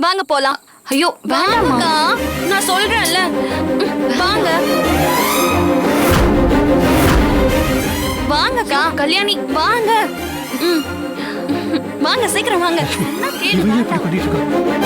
வாங்க போலாம். ஐயோ வேண்டாம்மா. வாங்கக்கா, நான் சொல்றேன்ல. வாங்க வாங்கக்கா. கல்யாணி வாங்க. ம். வாங்க சீக்கிரம் வாங்க. என்ன கேளு, இவன் எப்படி வாங்க. பண்ணிட்டு இருக்கான்?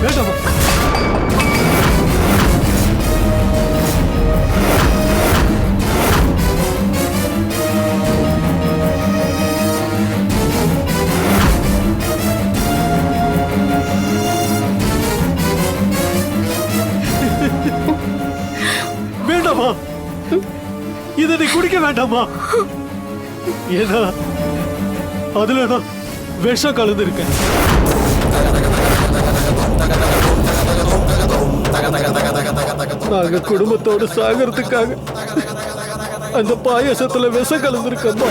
வேண்டாமா? வேண்டாமா? இதை நீ குடிக்க வேண்டாமா? ஏன்னா அதுலதான் விஷம் கலந்து இருக்கேன். நாங்க குடும்பத்தோட சாகிறதுக்காக அந்த பாயாசத்துல விஷம் கலந்துருக்கோமா?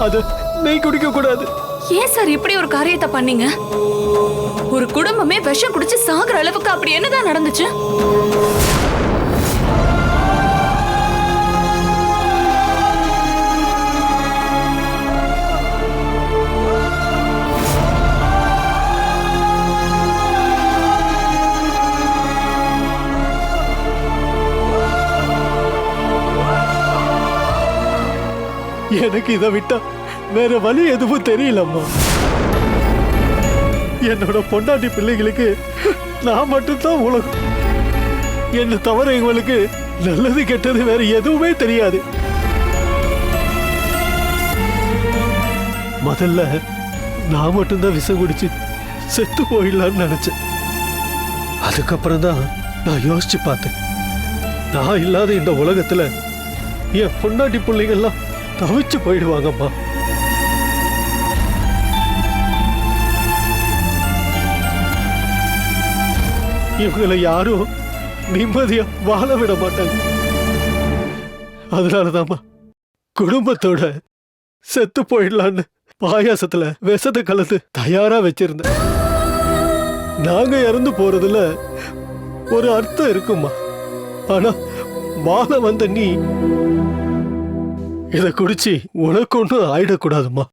அது நீ குடிக்க கூடாது. ஏன் சார் இப்படி ஒரு காரியத்தை பண்ணீங்க? ஒரு குடும்பமே விஷம் குடிச்சு சாகுற அளவுக்கு அப்படி என்னதான் நடந்துச்சு? எனக்கு இதை விட்டா வேற வழி எதுவும் தெரியலம்மா. என்னோட பொண்டாட்டி பிள்ளைகளுக்கு நான் மட்டும்தான் உலகம். என்ன தவிர இவங்களுக்கு நல்லது கெட்டது வேற எதுவுமே தெரியாது. முதல்ல நான் மட்டும்தான் விஷம் குடிச்சு செத்து போயிடலான்னு நினைச்சேன். அதுக்கப்புறம் தான் நான் யோசிச்சு பார்த்தேன், நான் இல்லாத இந்த உலகத்துல என் பொண்டாட்டி பிள்ளைங்கள்லாம் தவிச்சு போயிடுவாங்கம்மா. இவங்களை யாரும் நிம்மதியா வாழ விட மாட்டாங்க. அதனாலதாம்மா குடும்பத்தோட செத்து போயிடலான்னு பாயாசத்துல விஷத்தை கலந்து தயாரா வச்சிருந்தேன். நாங்க இறந்து போறதுல ஒரு அர்த்தம் இருக்குமா. ஆனா வாழ வந்த நீ இத குடிச்சு உனக்கு ஒன்றும் ஆயிடக்கூடாதுமா.